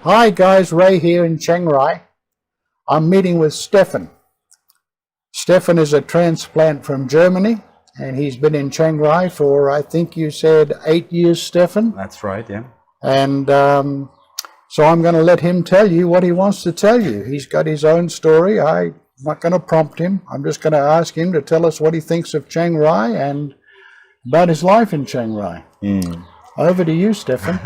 Hi guys, Ray here in Chiang Rai. I'm meeting with Stephan. Stephan is a transplant from Germany, and he's been in Chiang Rai for, I think you said, 8 years, Stephan. That's right, yeah. And so I'm going to let him tell you what he wants to tell you. He's got his own story. I'm not going to prompt him. I'm just going to ask him to tell us what he thinks of Chiang Rai and about his life in Chiang Rai. Over to you, Stephan.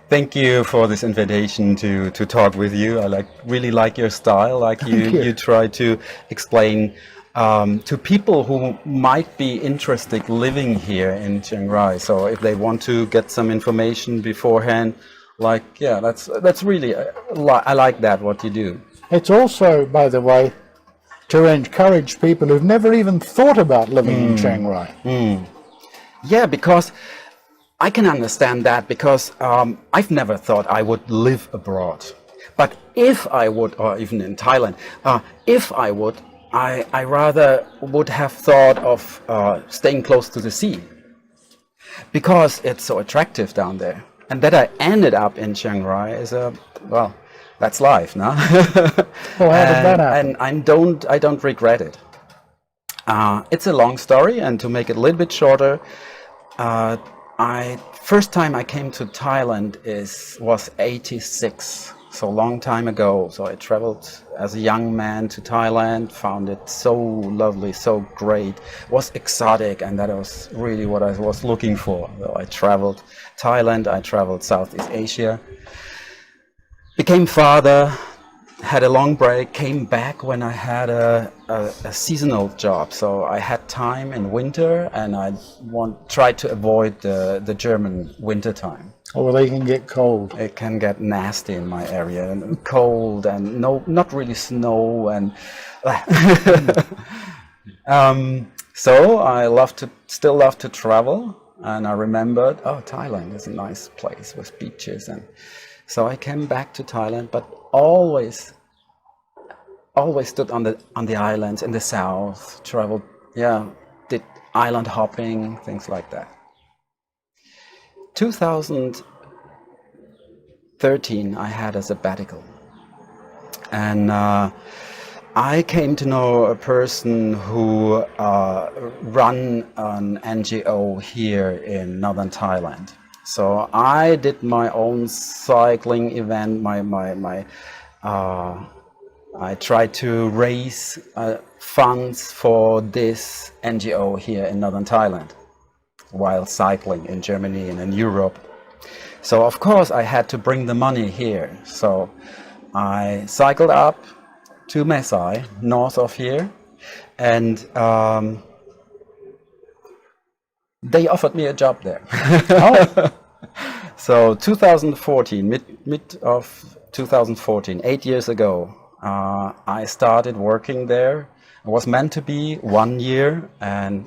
Thank you for this invitation to talk with you. I really like your style. You try to explain to people who might be interested living here in Chiang Rai. So if they want to get some information beforehand, that's really I like that what you do. It's also, by the way, to encourage people who've never even thought about living in Chiang Rai. Yeah, because I can understand that, because I've never thought I would live abroad. But if I would, or even in Thailand, if I would, I rather would have thought of staying close to the sea, because it's so attractive down there. And that I ended up in Chiang Rai is that's life, no? Well, how did that happen? And I don't regret it. It's a long story, and to make it a little bit shorter, first time I came to Thailand was 86, so long time ago. So I traveled as a young man to Thailand, found it so lovely, so great, was exotic, and that was really what I was looking for. So I traveled Thailand, I traveled Southeast Asia, became father, had a long break, came back when I had a seasonal job. So I had time in winter, and I tried to avoid the German winter time. Oh, well, they can get cold. It can get nasty in my area, and cold, and not really snow, and so I still love to travel, and I remembered, Thailand is a nice place with beaches, and so I came back to Thailand, but always stood on the islands in the south, traveled, did island hopping, things like that. 2013, I had a sabbatical, and I came to know a person who run an NGO here in northern Thailand. So I did my own cycling event. I tried to raise funds for this NGO here in northern Thailand while cycling in Germany and in Europe. So of course I had to bring the money here. So I cycled up to Mesai, north of here, and they offered me a job there. So 2014, mid of 2014, 8 years ago, I started working there. It was meant to be 1 year, and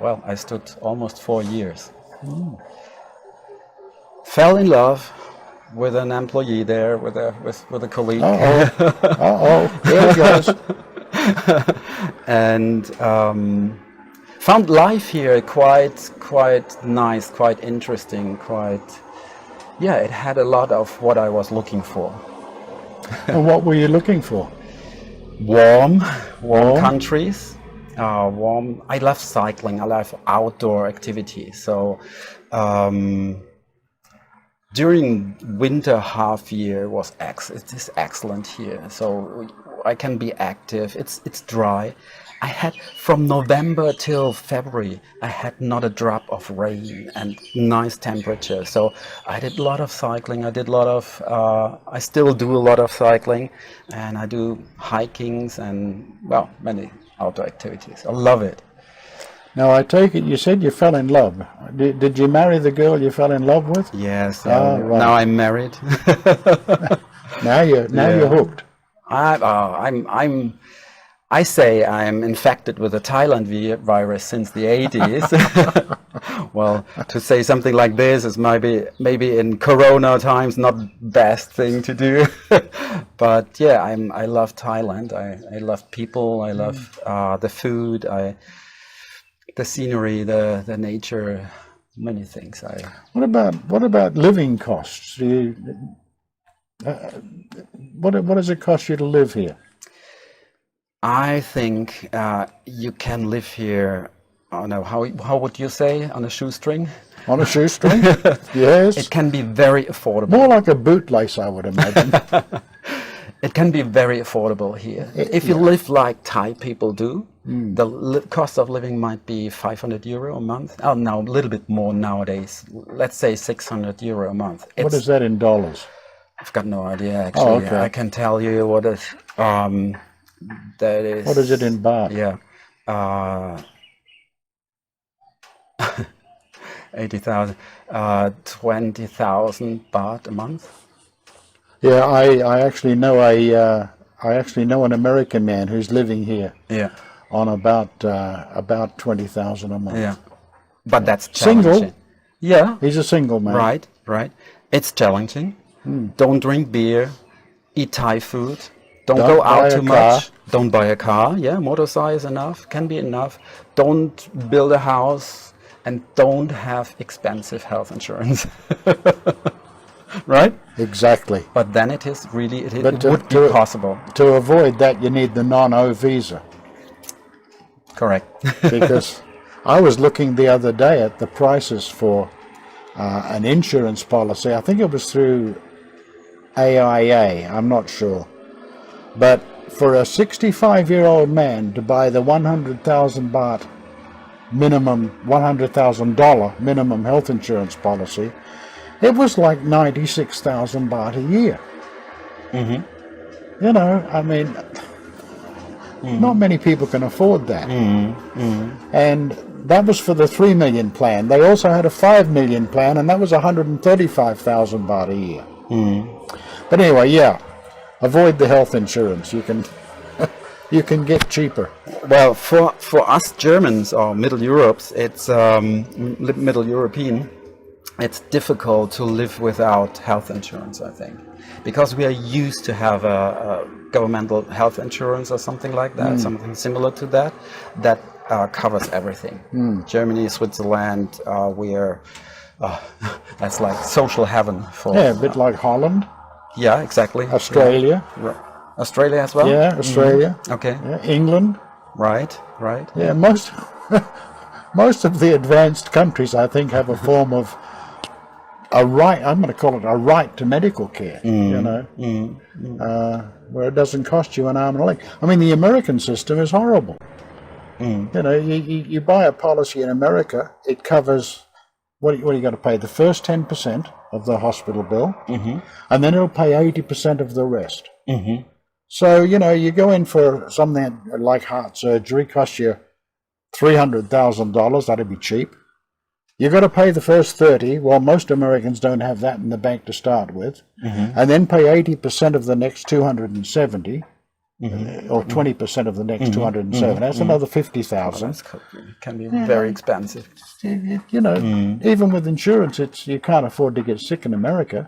I stood almost 4 years. Fell in love with an employee there, with a colleague. There it goes. And found life here quite nice, quite interesting, it had a lot of what I was looking for. And what were you looking for? Warm countries. Warm. I love cycling. I love outdoor activities. So during winter half year it is excellent here. So I can be active. It's dry. I had from November till February, I had not a drop of rain and nice temperature. So I did a lot of cycling. I still do a lot of cycling, and I do hikings and many outdoor activities. I love it. Now I take it you said you fell in love. Did you marry the girl you fell in love with? Yes. Right. Now I'm married. Now you're hooked. I say I'm infected with the Thailand virus since the 80s. Well, to say something like this is maybe in Corona times not the best thing to do. But I love Thailand. I love people. I love the food. The scenery, the nature, many things. What about living costs? What does it cost you to live here? I think you can live here. I don't know how would you say, on a shoestring? On a shoestring? Yes. It can be very affordable. More like a bootlace, I would imagine. It can be very affordable here. If you live like Thai people do, the cost of living might be 500 euro a month. Oh, no, a little bit more nowadays. Let's say 600 euro a month. What is that in dollars? I've got no idea, actually. Oh, okay. I can tell you what is. That is. What is it in baht? Yeah. 80,000. 20,000 baht a month. Yeah, I actually know an American man who's living here. Yeah. On about 20,000 a month. Yeah. But that's challenging. Single? Yeah. He's a single man. Right. It's challenging. Don't drink beer. Eat Thai food. Don't go out too much. Don't buy a car. Yeah, motorcycle is enough. Can be enough. Don't build a house, and don't have expensive health insurance. Right? Exactly. But then it is really it would be possible. To avoid that, you need the non-O visa. Correct. Because I was looking the other day at the prices for an insurance policy. I think it was through AIA. I'm not sure. But for a 65-year-old man to buy the 100,000 baht minimum, $100,000 minimum health insurance policy, it was like 96,000 baht a year. You know, I mean, not many people can afford that. And that was for the 3 million plan. They also had a 5 million plan, and that was 135,000 baht a year. But anyway, yeah, avoid the health insurance. You can get cheaper. Well, for us Germans or Middle Europes, it's Middle European. It's difficult to live without health insurance, I think, because we are used to have a governmental health insurance or something like that, something similar to that, that covers everything. Germany, Switzerland, that's like social heaven for. Yeah, a bit like Holland. Yeah, exactly. Australia. Yeah. Australia as well. Yeah, Australia. Okay. Yeah, England. Right. Yeah, most of the advanced countries, I think, have a form of a right. I'm going to call it a right to medical care. You know, where it doesn't cost you an arm and a leg. I mean, the American system is horrible. You know, you buy a policy in America, it covers what are you going to pay? The first 10% of the hospital bill, and then it'll pay 80% of the rest. So, you know, you go in for something like heart surgery, costs you $300,000, that'd be cheap. You've got to pay the first 30. Well, most Americans don't have that in the bank to start with, and then pay 80% of the next 270, or 20% of the next 270. That's another 50,000. Well, it can be very expensive. You know, even with insurance, you can't afford to get sick in America.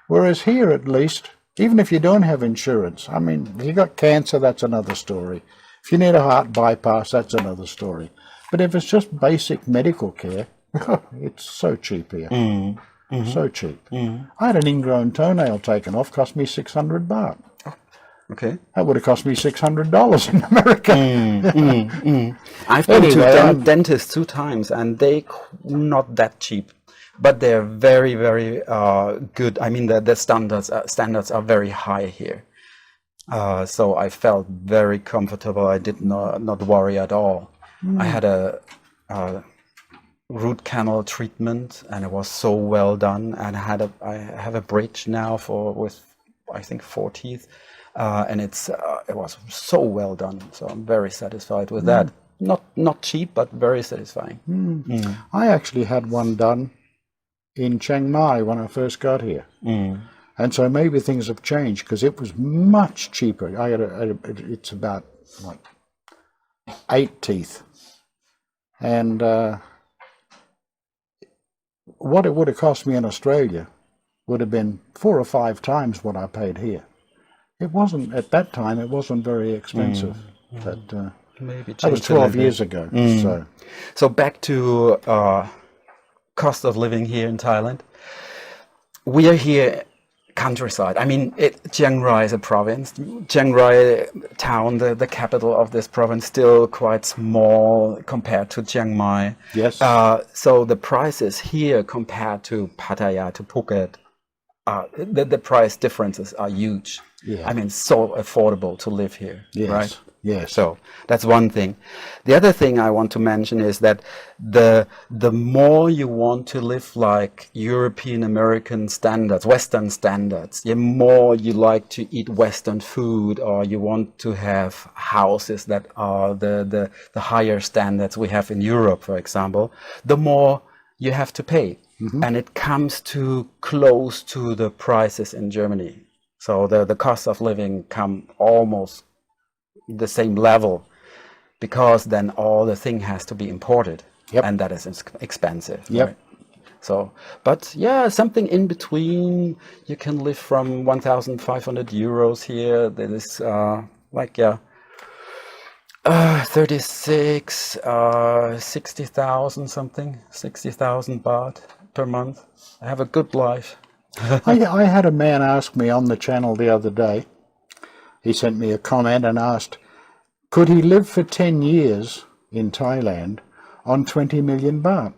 Whereas here, at least, even if you don't have insurance, I mean, if you got cancer, that's another story. If you need a heart bypass, that's another story. But if it's just basic medical care, it's so cheap here. So cheap. I had an ingrown toenail taken off, cost me 600 baht. Okay. That would have cost me $600 in America. I've been to dentists 2 times, and they not that cheap, but they're very, very good. I mean, the standards are very high here. So I felt very comfortable. I did not worry at all. I had a root canal treatment, and it was so well done. And I have a bridge now with I think 4 teeth. And it was so well done, so I'm very satisfied with that. Not cheap, but very satisfying. I actually had one done in Chiang Mai when I first got here, and so maybe things have changed because it was much cheaper. It's about what 8 teeth, and what it would have cost me in Australia would have been 4 or 5 times what I paid here. It wasn't, at that time, it wasn't very expensive. But, maybe that was 12 years ago. So back to cost of living here in Thailand. We are here countryside. I mean, Chiang Rai is a province. Chiang Rai town, the capital of this province, still quite small compared to Chiang Mai. Yes. So the prices here compared to Pattaya, to Phuket, the price differences are huge. Yeah. I mean, so affordable to live here, Yes. right? Yes. So that's one thing. The other thing I want to mention is that the more you want to live like European American standards, Western standards, the more you like to eat Western food, or you want to have houses that are the higher standards we have in Europe, for example, the more you have to pay. And it comes to close to the prices in Germany. So the cost of living come almost the same level, because then all the thing has to be imported. Yep. And that is expensive. Yep. Right? So, but yeah, something in between. You can live from 1,500 euros here. That is 36, 60,000 something, 60,000 baht per month. I have a good life. I had a man ask me on the channel the other day. He sent me a comment and asked, could he live for 10 years in Thailand on 20 million baht?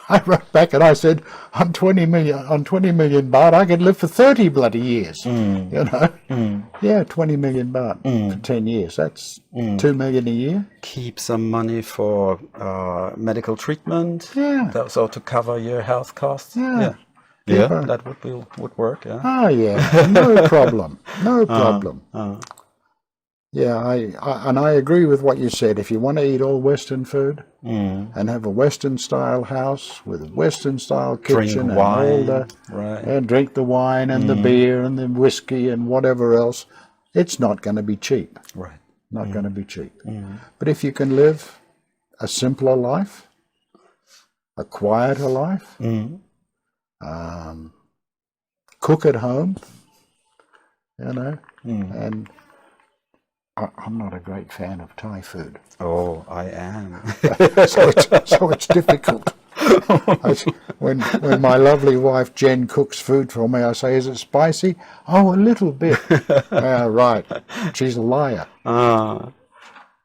I wrote back and I said, on 20 million baht, I could live for 30 bloody years. You know? Yeah, 20 million baht for 10 years. That's 2 million a year. Keep some money for medical treatment. Yeah. So to cover your health costs. Yeah. Yeah, Keep that would work. Yeah. Oh, yeah. No problem. No problem. Yeah, I agree with what you said. If you want to eat all Western food and have a Western-style house with a Western-style kitchen, Drink wine, and all right. and drink the wine and the beer and the whiskey and whatever else, it's not going to be cheap. Right. Not going to be cheap. But if you can live a simpler life, a quieter life, cook at home, you know, and I'm not a great fan of Thai food. Oh, I am. so it's difficult. When my lovely wife Jen cooks food for me, I say, is it spicy? Oh, a little bit. Right. She's a liar.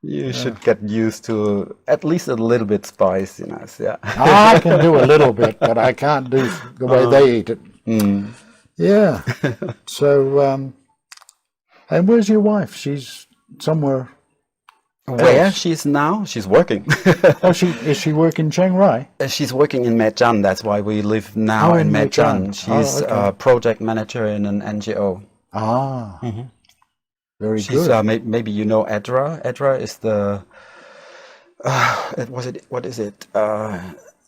You should get used to at least a little bit spiciness. Yeah. I can do a little bit, but I can't do the way they eat it. Yeah. So, and where's your wife? She's somewhere. Where she's now? She's working. Oh, is she working in Chiang Rai? She's working in Mae Cham. That's why we live now in Mae Cham. She's a project manager in an NGO. Ah, very She's, good. maybe you know Edra. Edra is the what is it?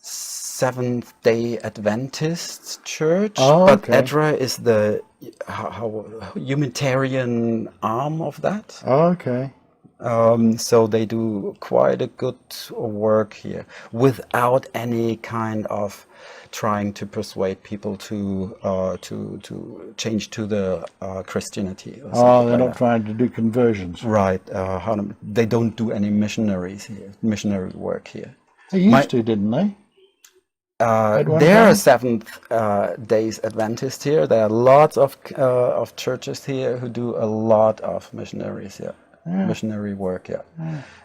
Seventh-day Adventist church. Oh, but okay. Edra is the humanitarian arm of that. Oh, okay. So they do quite a good work here without any kind of trying to persuade people to change to the Christianity. Or Oh, they're like not that. trying to do conversions. Right. They don't do any missionary work here. They used to, didn't they? one There time? are Seventh Days Adventists here. There are lots of churches here who do a lot of missionary work.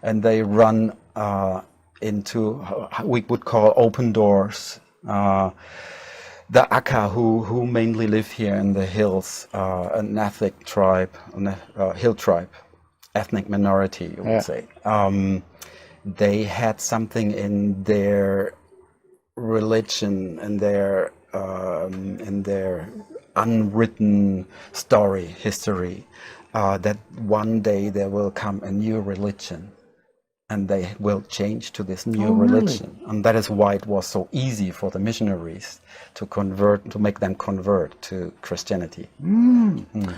And they run into we would call open doors. The Aka who mainly live here in the hills, an ethnic tribe, hill tribe, ethnic minority, you would say. They had something in their religion and their unwritten history, that one day there will come a new religion and they will change to this new religion. Really? And that is why it was so easy for the missionaries to make them convert to Christianity.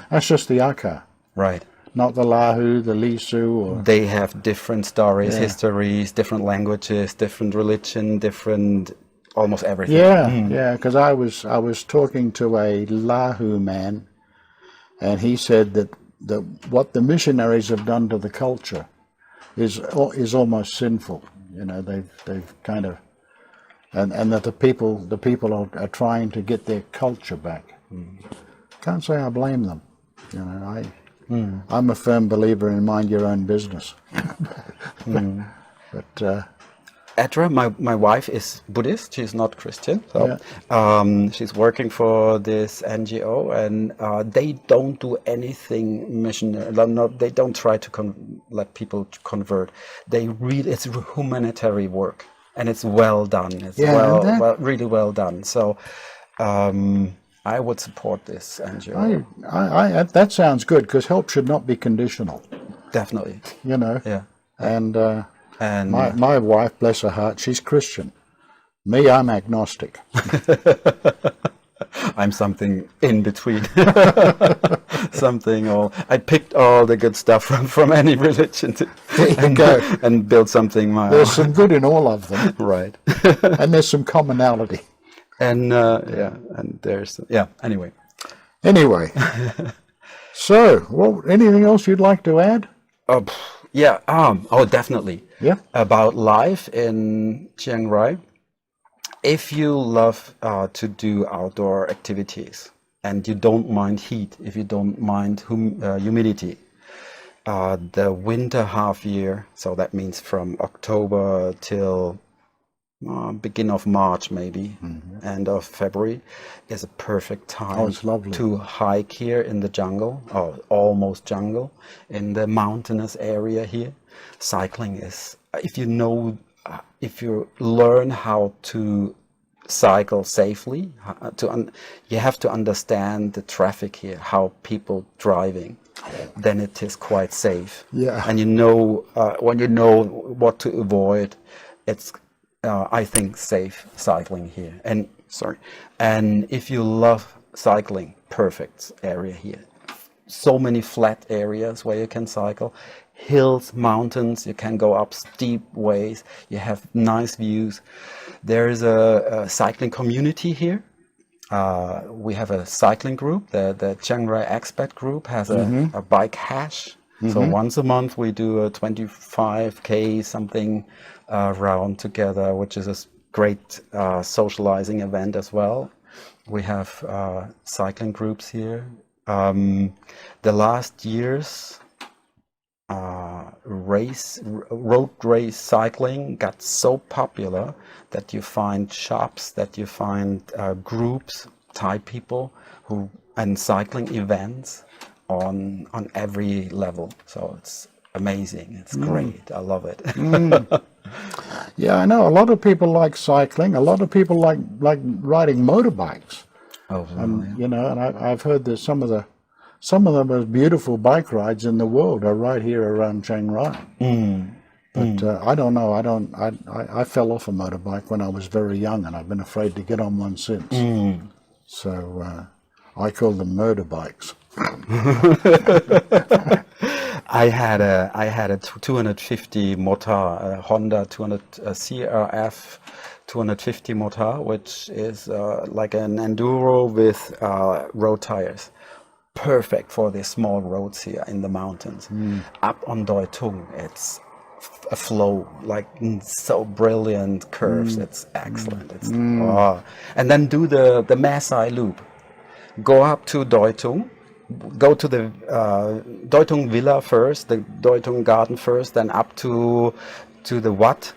That's just the Aka. Right. Not the Lahu, the Lisu, or... They have different stories, histories, different languages, different religion, different almost everything. Yeah, because I was talking to a Lahu man, and he said that what the missionaries have done to the culture is almost sinful. You know, they've kind of and that the people are trying to get their culture back. Can't say I blame them. You know, I'm a firm believer in mind your own business. But Edra, my wife is Buddhist. She's not Christian. So she's working for this NGO, and they don't do anything missionary. They don't try to let people convert. It's humanitarian work, and it's well done. It's really well done. So I would support this NGO. That sounds good, because help should not be conditional. Definitely. You know. Yeah. And my wife, bless her heart, she's Christian. Me, I'm agnostic. I'm something in between. I picked all the good stuff from any religion and built something. There's some good in all of them. Right. And there's some commonality. And anyway. So, well, anything else you'd like to add? Definitely. Yeah. About life in Chiang Rai. If you love to do outdoor activities and you don't mind heat, if you don't mind humidity, the winter half year, so that means from October till beginning of March, maybe end of February, is a perfect time to hike here in the jungle, or almost jungle, in the mountainous area here. Cycling is, if you learn how to cycle safely, you have to understand the traffic here, how people driving, then it is quite safe. Yeah. And when you know what to avoid, it's I think safe cycling here. And if you love cycling, perfect area here. So many flat areas where you can cycle, hills, mountains, you can go up steep ways, you have nice views. There is a cycling community here. We have a cycling group. The Chiang Rai Expat group has a bike hash. So once a month we do a 25K something round together, which is a great socializing event as well. We have cycling groups here. The last years road race cycling got so popular that you find shops, that you find groups, Thai people and cycling events on every level. So it's amazing. It's great. I love it. Yeah, I know a lot of people like cycling. A lot of people like riding motorbikes. You know, and I've heard that some of the most beautiful bike rides in the world are right here around Chiang Rai. But I don't know. I fell off a motorbike when I was very young, and I've been afraid to get on one since. So I call them motorbikes. I had a 250 motor, a Honda 200 CRF 250 motor, which is like an enduro with road tires. Perfect for the small roads here in the mountains. Up on Doi Tung, it's a flow, like so brilliant curves. It's excellent. And then do the Masai loop. Go up to Doi Tung. Go to the Doi Tung Villa first, the Doi Tung Garden first, then up to the Wat,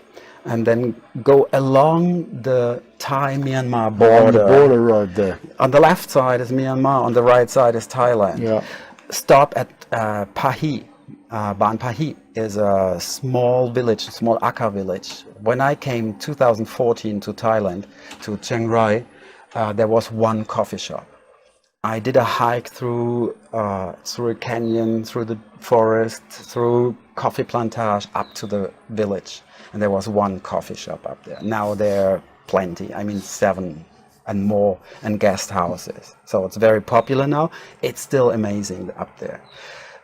and then go along the Thai-Myanmar border. On the border road there. On the left side is Myanmar, on the right side is Thailand. Yeah. Stop at Pahi. Ban Pahi is a small village, small Akha village. When I came 2014 to Thailand, to Chiang Rai, there was one coffee shop. I did a hike through a canyon, through the forest, through coffee plantage up to the village, and there was one coffee shop up there. Now there are plenty, 7 and more, and guest houses. So it's very popular now. It's still amazing up there.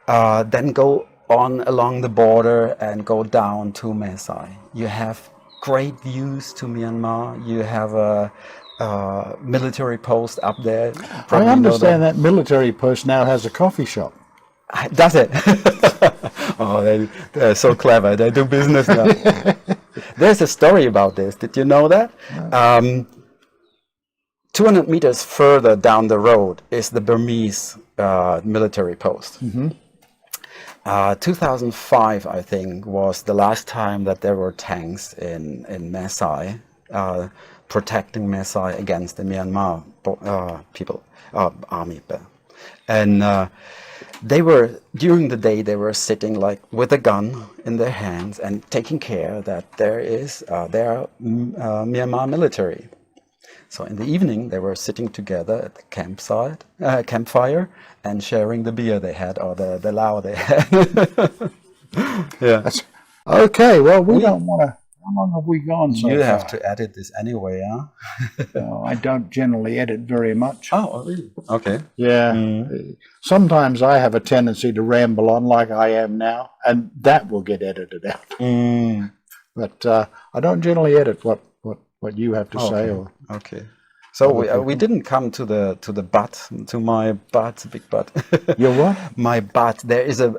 Then go on along the border and go down to Masai. You have great views to Myanmar. You have a military post up there. I understand that military post now has a coffee shop. Does it? Oh, they're so clever. They do business now. There's a story about this. Did you know that? 200 meters further down the road is the Burmese military post. 2005, I think, was the last time that there were tanks in Maasai protecting Maasai against the Myanmar people, army. And they were, during the day, they were sitting like with a gun in their hands and taking care that there are Myanmar military. So in the evening, they were sitting together at the campfire and sharing the beer they had, or the lao they had. Yeah. Okay, well, we don't want to. How long have we gone so You far? have to edit this anyway, huh? No, I don't generally edit very much. Oh, really? Okay. Yeah. Sometimes I have a tendency to ramble on like I am now, and that will get edited out. But I don't generally edit what you have to say. Or Okay. So we didn't come to the butt, to my butt, big butt. your what? My butt. There is a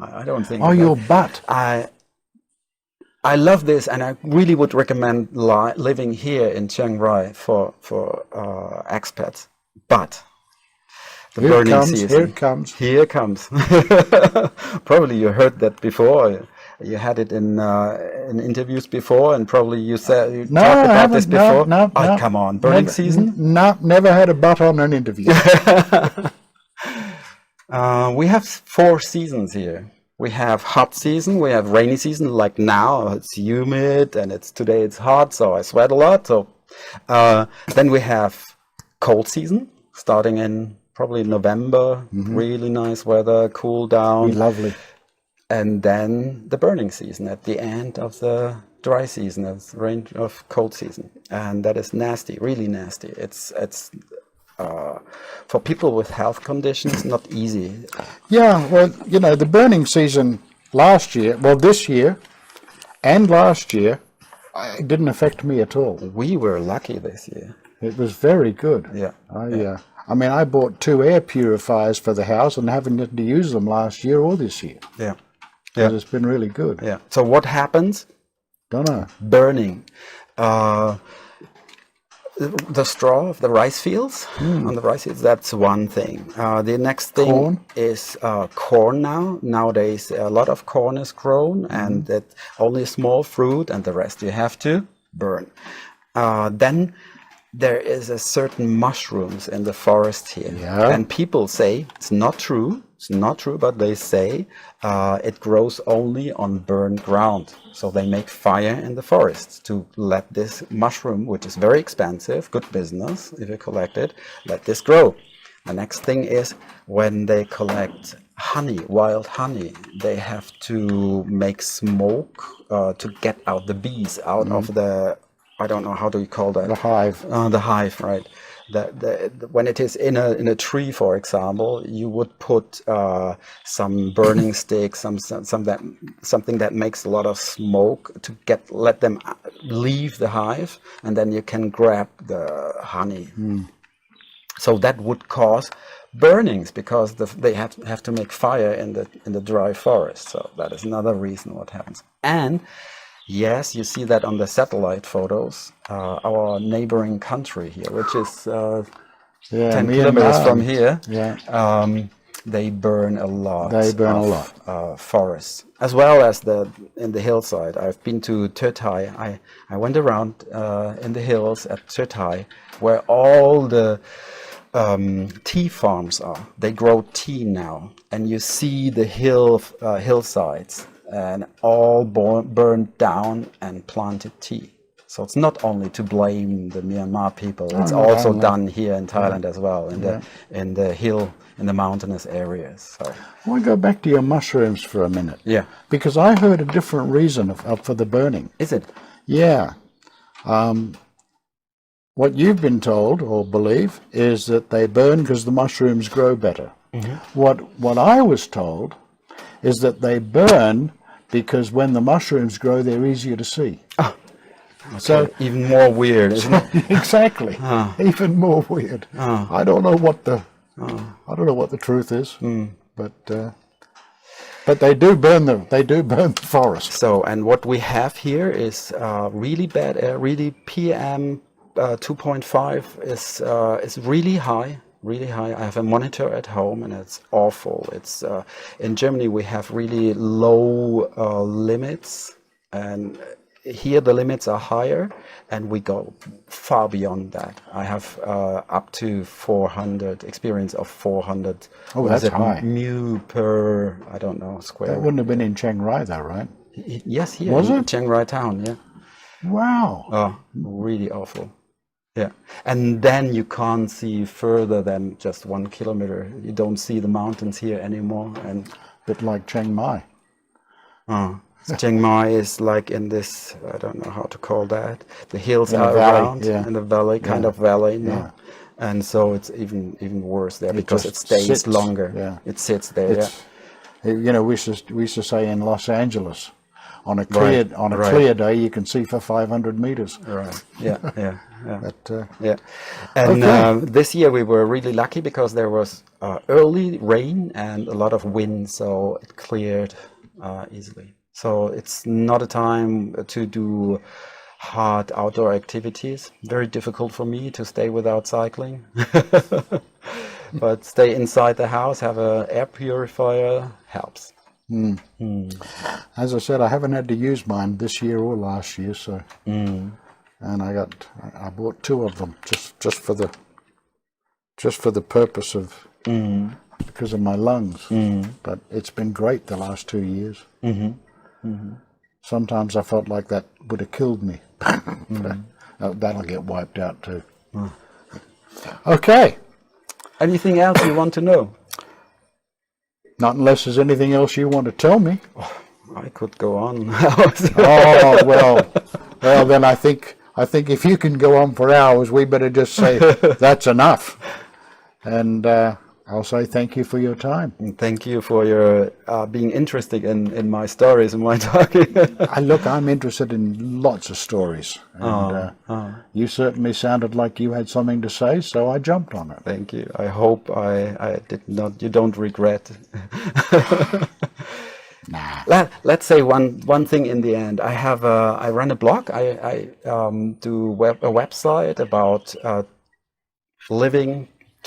I don't think. Oh, your butt. I love this, and I really would recommend living here in Chiang Rai for expats. But the burning season. Here it comes. Here it comes. Probably you heard that before. You had it in interviews before, and probably you said you talked about this before. No, come on, burning season. No, never had a butt on an interview. We have 4 seasons here. We have hot season, we have rainy season, like now it's humid and today it's hot, so I sweat a lot. So then we have cold season, starting in probably November, really nice weather, cool down. Lovely. And then the burning season at the end of the dry season, of cold season. And that is nasty, really nasty. It's for people with health conditions, not easy. Yeah, well, the burning season this year and last year, it didn't affect me at all. We were lucky this year. It was very good. Yeah. I mean, I bought 2 air purifiers for the house and haven't had to use them last year or this year. Yeah. Yeah. It's been really good. Yeah. So what happens? Don't know. Burning. The straw of the rice fields, on the rice fields, that's one thing. The next thing is corn now. Nowadays, a lot of corn is grown, and that only small fruit, and the rest you have to burn. Then there is a certain mushrooms in the forest here. Yeah. And people say, it's not true, but they say it grows only on burned ground. So they make fire in the forests to let this mushroom, which is very expensive, good business if you collect it, let this grow. The next thing is when they collect honey, wild honey, they have to make smoke to get out the bees out of the, I don't know, how do you call that? The hive. The hive, right. When it is in a tree, for example, you would put some burning sticks, something that makes a lot of smoke to let them leave the hive, and then you can grab the honey. So that would cause burnings because they have to make fire in the dry forest. So that is another reason what happens. And yes, you see that on the satellite photos. Our neighboring country here, which is 10 kilometers from here, they burn a lot. Forests, as well as in the hillside. I've been to Thai. I went around in the hills at Thai, where all the tea farms are. They grow tea now, and you see the hillsides. And all burned down and planted tea. So it's not only to blame the Myanmar people; it's also done here in Thailand as well, in the mountainous areas. So I want to go back to your mushrooms for a minute. Yeah, because I heard a different reason for the burning. Is it? Yeah. What you've been told or believe is that they burn because the mushrooms grow better. What I was told is that they burn because when the mushrooms grow, they're easier to see. Oh, okay. So even more weird, isn't it? Exactly. Even more weird. I don't know what the truth is, but But they do burn the forest. So, and what we have here is really bad air, really PM 2.5 is really high, really high. I have a monitor at home and it's awful. It's in Germany we have really low limits, and here the limits are higher, and we go far beyond that. I have up to 400 experience of 400. Oh, that's high. Mu per, I don't know, square. That wouldn't have been in Chiang Rai, though, right? Yes, here Was in it? Chiang Rai town, yeah. Wow. Oh, really awful. Yeah. And then you can't see further than just 1 kilometer. You don't see the mountains here anymore. And Bit like Chiang Mai. Chiang Mai is like in this, I don't know how to call that. The hills In a are valley, around yeah. in the valley, kind of valley. No? Yeah. And so it's even worse there because it just stays sits, longer. yeah. It sits there. It's, you know, we used to say in Los Angeles, on a Right, clear day, you can see for 500 meters. Yeah. Right. Yeah. Yeah. Yeah. But, Yeah, and Okay. this year we were really lucky because there was early rain and a lot of wind, so it cleared easily. So it's not a time to do hard outdoor activities. Very difficult for me to stay without cycling. But stay inside the house, have a air purifier helps. as I said, I haven't had to use mine this year or last year, so. And I bought 2 of them just for the purpose of because of my lungs. But it's been great the last 2 years. Sometimes I felt like that would have killed me. That'll get wiped out too. Okay. Anything else you want to know? Not unless there's anything else you want to tell me. I could go on. Oh well then I think if you can go on for hours, we better just say that's enough. And I'll say thank you for your time. And thank you for your being interested in my stories and my talking. I'm interested in lots of stories, and you certainly sounded like you had something to say, so I jumped on it. Thank you. I hope I did not. You don't regret. Nah. Let's say one thing in the end. I run a blog. I do a website about living,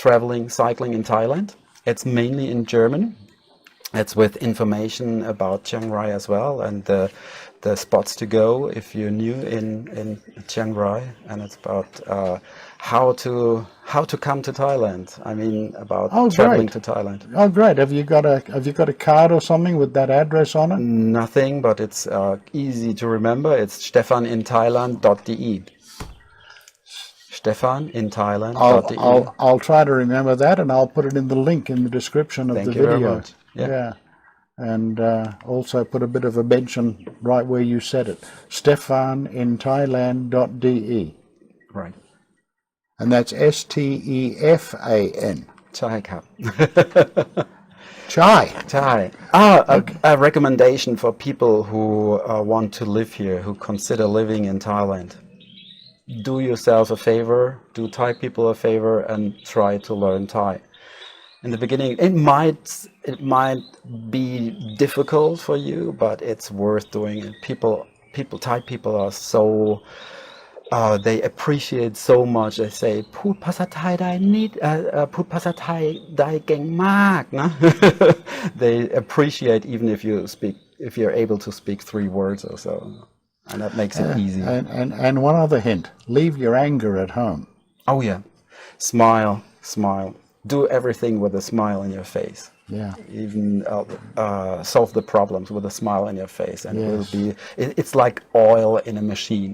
traveling, cycling in Thailand. It's mainly in German. It's with information about Chiang Rai as well, and the spots to go if you're new in Chiang Rai, and it's about how to come to Thailand. I mean, about traveling to Thailand. Oh, great! Have you got a card or something with that address on it? Nothing, but it's easy to remember. It's stephaninthailand.de. stephaninthailand.de. I'll try to remember that, and I'll put it in the link in the description of the video. Thank you very much. Yeah. And also put a bit of a mention right where you said it. stephaninthailand.de. Right. And that's STEFAN. Chai Cup. Chai. A recommendation for people who want to live here, who consider living in Thailand. Do yourself a favor, do Thai people a favor, and try to learn Thai. In the beginning, it might be difficult for you, but it's worth doing it. Thai people are so they appreciate so much. They say, "พูดภาษาไทยได้นิดพูดภาษาไทยได้เก่งมากนะ." They appreciate even if you're able to speak 3 words or so, and that makes it easy. And one other hint: leave your anger at home. Oh yeah, smile. Do everything with a smile on your face. Yeah. Even solve the problems with a smile on your face, and Yes. it's like oil in a machine.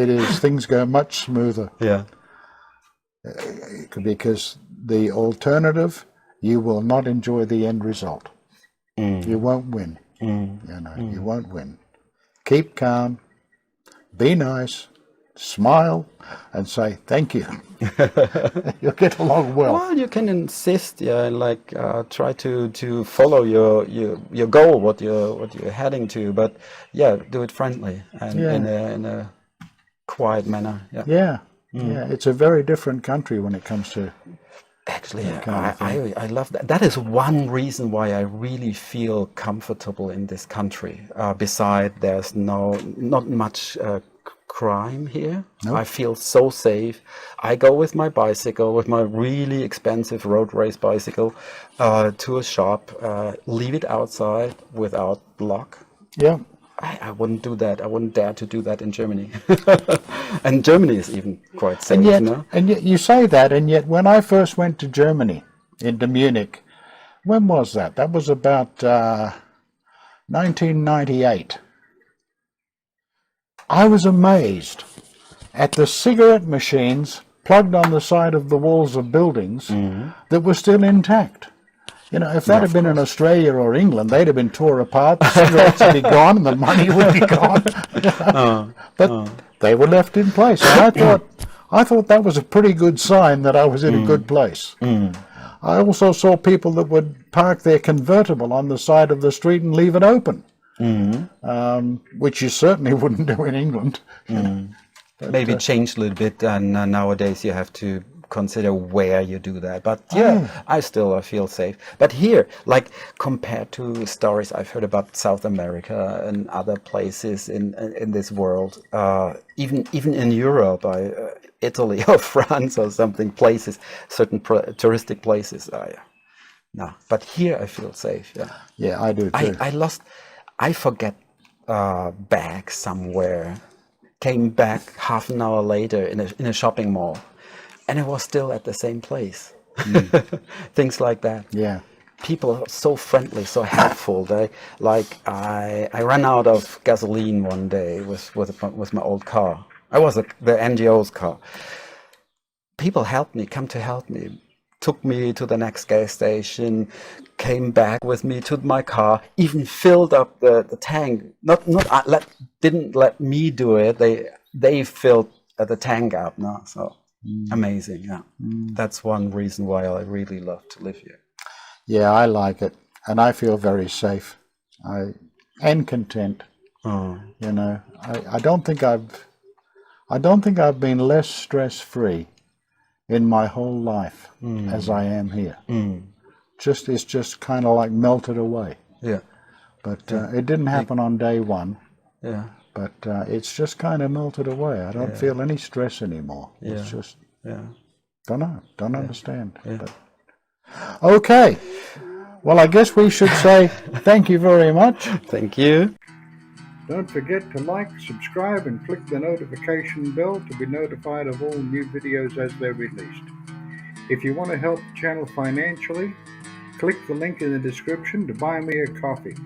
It is. Things go much smoother. Yeah. Because the alternative, you will not enjoy the end result. You won't win. You won't win. Keep calm, be nice, smile, and say thank you. You'll get along well. Well, you can insist, like try to follow your goal, what you're heading to, but do it friendly and in a quiet manner. Yeah. It's a very different country when it comes to Actually, that kind of thing. I love that. That is one reason why I really feel comfortable in this country. Beside, there's not much crime here. Nope. I feel so safe. I go with my bicycle, with my really expensive road race bicycle, to a shop, leave it outside without lock. Yeah. I wouldn't do that. I wouldn't dare to do that in Germany. And Germany is even quite safe, And yet you say that, and yet when I first went to Germany, into Munich, when was that? That was about 1998. I was amazed at the cigarette machines plugged on the side of the walls of buildings that were still intact. You know, if that had been in Australia or England, they'd have been tore apart, the cigarettes would be gone, and the money would be gone. But they were left in place. And I thought that was a pretty good sign that I was in a good place. I also saw people that would park their convertible on the side of the street and leave it open, which you certainly wouldn't do in England. But, maybe changed a little bit, and nowadays you have to consider where you do that. But I still feel safe. But here, like compared to stories I've heard about South America and other places in this world, even in Europe, Italy or France or something, places, certain touristic places. No, but here I feel safe. Yeah, I do too. I forget bag somewhere. Came back half an hour later in a shopping mall, and it was still at the same place. Things like that. Yeah. People are so friendly, so helpful. I ran out of gasoline one day with my old car. I was the NGO's car. People helped me, come to help me, took me to the next gas station, came back with me to my car, even filled up the tank. Didn't let me do it. They filled the tank up. No, so amazing. Yeah, that's one reason why I really love to live here. Yeah, I like it, and I feel very safe, and content. You know, I don't think I've been less stress-free in my whole life as I am here. It's just kind of like melted away. Yeah. But it didn't happen on day one. Yeah. But it's just kind of melted away. I don't feel any stress anymore. It's just don't understand. Yeah. But, okay. Well, I guess we should say thank you very much. Thank you. Don't forget to like, subscribe, and click the notification bell to be notified of all new videos as they're released. If you want to help the channel financially, click the link in the description to buy me a coffee.